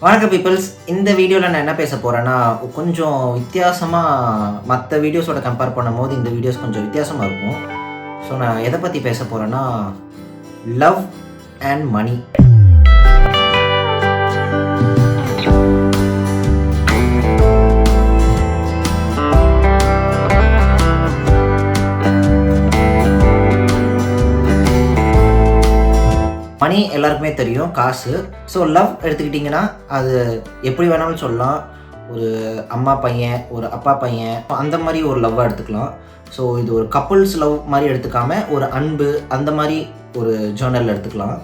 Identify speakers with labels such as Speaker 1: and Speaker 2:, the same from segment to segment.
Speaker 1: வணக்கம் பீப்பிள்ஸ். இந்த வீடியோவில் நான் என்ன பேச போகிறேன்னா, கொஞ்சம் வித்தியாசமாக மற்ற வீடியோஸோட கம்பேர் பண்ணும்போது இந்த வீடியோஸ் கொஞ்சம் வித்தியாசமாக இருக்கும். ஸோ நான் எதை பற்றி பேச போகிறேன்னா, லவ் அண்ட் மணி. மணி எல்லாருக்குமே தெரியும், காசு. ஸோ லவ் எடுத்துக்கிட்டிங்கன்னா அது எப்படி வேணாலும் சொல்லலாம். ஒரு அம்மா பையன், ஒரு அப்பா பையன், அந்த மாதிரி ஒரு லவ்வாக எடுத்துக்கலாம். ஸோ இது ஒரு கப்புள்ஸ் லவ் மாதிரி எடுத்துக்காமல் ஒரு அன்பு அந்த மாதிரி ஒரு ஜேர்னலில் எடுத்துக்கலாம்.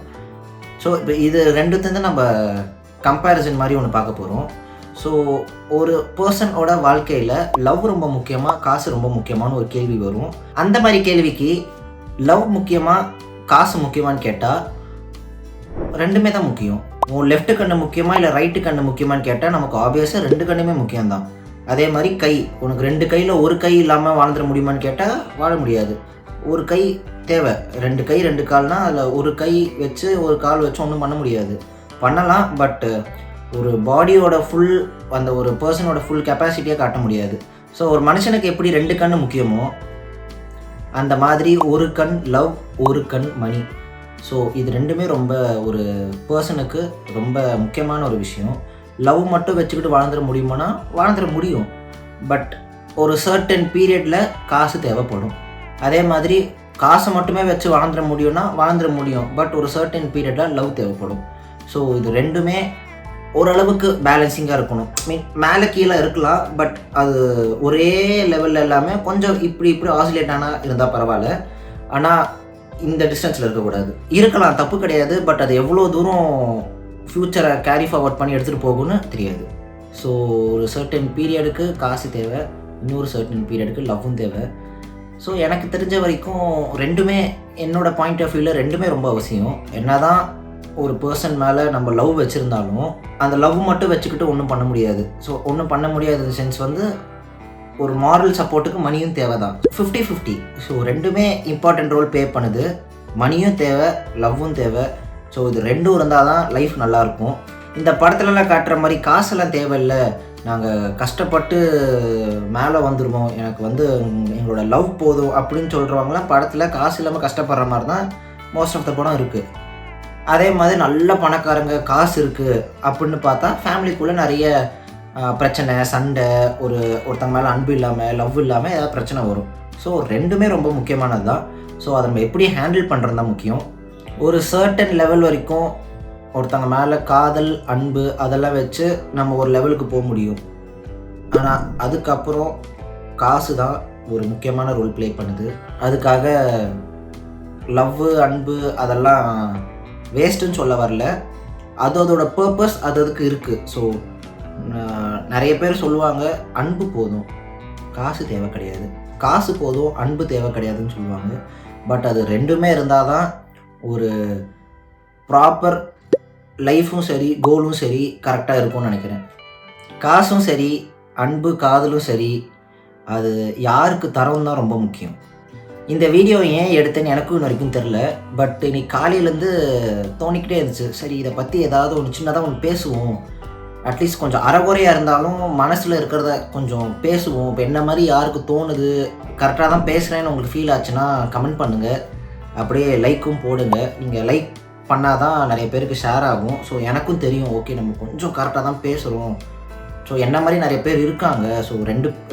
Speaker 1: ஸோ இப்போ இது ரெண்டுத்துலேருந்து நம்ம கம்பேரிசன் மாதிரி ஒன்று பார்க்க போகிறோம். ஸோ ஒரு பர்சனோட வாழ்க்கையில் லவ் ரொம்ப முக்கியமாக, காசு ரொம்ப முக்கியமான ஒரு கேள்வி வரும். அந்த மாதிரி கேள்விக்கு லவ் முக்கியமாக, காசு முக்கியமானு கேட்டால் ரெண்டுமே தான் முக்கியம். உன் லெஃப்ட் கண்ணு முக்கியமா இல்லை ரைட்டு கண்ணு முக்கியமானு கேட்டால் நமக்கு ஆப்வியஸாக ரெண்டு கண்ணுமே முக்கியம்தான். அதே மாதிரி கை, உனக்கு ரெண்டு கையில் ஒரு கை இல்லாமல் வாழ்ந்துட முடியுமான்னு கேட்டால் வாழ முடியாது. ஒரு கை தேவை. ரெண்டு கை ரெண்டு கால்னால் அதில் ஒரு கை வச்சு ஒரு கால் வச்சு ஒன்றும் பண்ண முடியாது. பண்ணலாம், பட் ஒரு பாடியோட ஃபுல், அந்த ஒரு பர்சனோட ஃபுல் கெப்பாசிட்டியாக காட்ட முடியாது. ஸோ ஒரு மனுஷனுக்கு எப்படி ரெண்டு கண்ணு முக்கியமோ அந்த மாதிரி ஒரு கண் லவ், ஒரு கண் மணி. ஸோ இது ரெண்டுமே ரொம்ப ஒரு பர்சனுக்கு ரொம்ப முக்கியமான ஒரு விஷயம். லவ் மட்டும் வச்சுக்கிட்டு வாழ்ந்துட முடியுமானா வாழ்ந்துட முடியும், பட் ஒரு சர்டன் பீரியடில் காசு தேவைப்படும். அதே மாதிரி காசை மட்டுமே வச்சு வாழ்ந்துட முடியும்னா வாழ்ந்துட முடியும், பட் ஒரு சர்டன் பீரியடில் லவ் தேவைப்படும். ஸோ இது ரெண்டுமே ஓரளவுக்கு பேலன்சிங்காக இருக்கணும். மேலே கீழே இருக்கலாம், பட் அது ஒரே லெவலில் எல்லாமே கொஞ்சம் இப்படி ஆசிலேட் ஆனால் இருந்தால் பரவாயில்ல. ஆனால் இந்த டிஸ்டன்ஸில் இருக்கக்கூடாது. இருக்கலாம், தப்பு கிடையாது, பட் அது எவ்வளோ தூரம் ஃப்யூச்சரை கேரி ஃபார்வர்ட் பண்ணி எடுத்துகிட்டு போகும்னு தெரியாது. ஸோ ஒரு சர்டன் பீரியடுக்கு காசு தேவை, இன்னொரு சர்டன் பீரியடுக்கு லவ்வும் தேவை. ஸோ எனக்கு தெரிஞ்ச வரைக்கும் ரெண்டுமே, என்னோடய பாயிண்ட் ஆஃப் வியூவில் ரெண்டுமே ரொம்ப அவசியம். என்ன தான் ஒரு பர்சன் மேலே நம்ம லவ் வச்சுருந்தாலும் அந்த லவ் மட்டும் வச்சுக்கிட்டு ஒன்றும் பண்ண முடியாது. ஸோ ஒன்றும் பண்ண முடியாத சென்ஸ் வந்து ஒரு மாரல் சப்போர்ட்டுக்கு மணியும் தேவை தான். 50-50. ஸோ ரெண்டுமே இம்பார்ட்டன்ட் ரோல் ப்ளே பண்ணுது. மணியும் தேவை, லவ்வும் தேவை. ஸோ இது ரெண்டும் இருந்தால் தான் லைஃப் நல்லாயிருக்கும். இந்த படத்துலலாம் காட்டுற மாதிரி காசெல்லாம் தேவையில்லை, நாங்கள் கஷ்டப்பட்டு மேலே வந்துடுவோம், எனக்கு வந்து எங்களோட லவ் போதும் அப்படின்னு சொல்கிறவங்களாம் படத்தில் காசு இல்லாமல் கஷ்டப்படுற மாதிரி தான் மோஸ்ட் ஆஃப் த படம் இருக்குது. அதே மாதிரி நல்ல பணக்காரங்க, காசு இருக்குது அப்படின்னு பார்த்தா ஃபேமிலிக்குள்ளே நிறைய பிரச்சனை, சண்டை, ஒருத்தங்க மேலே அன்பு இல்லாமல், லவ் இல்லாமல் ஏதாவது பிரச்சனை வரும். ஸோ ரெண்டுமே ரொம்ப முக்கியமானது தான். ஸோ அதை நம்ம எப்படி ஹேண்டில் பண்ணுறது தான் முக்கியம். ஒரு சர்டன் லெவல் வரைக்கும் ஒருத்தங்க மேலே காதல், அன்பு அதெல்லாம் வச்சு நம்ம ஒரு லெவலுக்கு போக முடியும். ஆனால் அதுக்கப்புறம் காசு தான் ஒரு முக்கியமான ரோல் ப்ளே பண்ணுது. அதுக்காக லவ், அன்பு அதெல்லாம் வேஸ்ட்டுன்னு சொல்ல வரல. அதோட பர்பஸ் அதுக்கு இருக்குது. ஸோ நிறைய பேர் சொல்லுவாங்க, அன்பு போதும், காசு தேவை கிடையாது, காசு போதும், அன்பு தேவை கிடையாதுன்னு சொல்லுவாங்க. பட் அது ரெண்டுமே இருந்தால் தான் ஒரு ப்ராப்பர் லைஃப்பும் சரி, கோலும் சரி கரெக்டாக இருக்கும்னு நினைக்கிறேன். காசும் சரி, அன்பு, காதலும் சரி, அது யாருக்கு தரம் தான் ரொம்ப முக்கியம். இந்த வீடியோ ஏன் எடுத்தேன்னு எனக்கும் இன்ன வரைக்கும் தெரில. பட் இன்னைக்கு காலையிலேருந்து தோணிக்கிட்டே இருந்துச்சு, சரி இதை பற்றி ஏதாவது ஒன்று சின்னதாக ஒன்று பேசுவோம், அட்லீஸ்ட் கொஞ்சம் அறகுறையாக இருந்தாலும் மனசில் இருக்கிறத கொஞ்சம் பேசுவோம். இப்போ என்ன மாதிரி யாருக்கு தோணுது, கரெக்டாக தான் பேசுகிறேன்னு உங்களுக்கு ஃபீல் ஆச்சுன்னா கமெண்ட் பண்ணுங்கள், அப்படியே லைக்கும் போடுங்க. நீங்கள் லைக் பண்ணால் தான் நிறைய பேருக்கு ஷேர் ஆகும். ஸோ எனக்கும் தெரியும், ஓகே நம்ம கொஞ்சம் கரெக்டாக தான் பேசுகிறோம். ஸோ என்ன மாதிரி நிறைய பேர் இருக்காங்க. ஸோ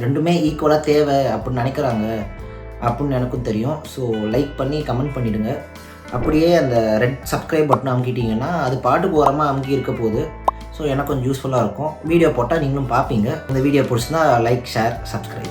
Speaker 1: ரெண்டுமே ஈக்குவலாக தேவை அப்படின்னு நினைக்கிறாங்க அப்படின்னு எனக்கும் தெரியும். ஸோ லைக் பண்ணி கமெண்ட் பண்ணிவிடுங்க. அப்படியே அந்த ரெட் சப்ஸ்கிரைப் பட்டன் அமுக்கிட்டிங்கன்னா அது பாட்டுக்கு ஓரமாக அமுக்கி இருக்க போகுது. ஸோ எனக்கு கொஞ்சம் யூஸ்ஃபுல்லாக இருக்கும். வீடியோ போட்டால் நீங்களும் பார்ப்பீங்க. இந்த வீடியோ பிடிச்சிருந்தா லைக், ஷேர், சப்ஸ்கிரைப்.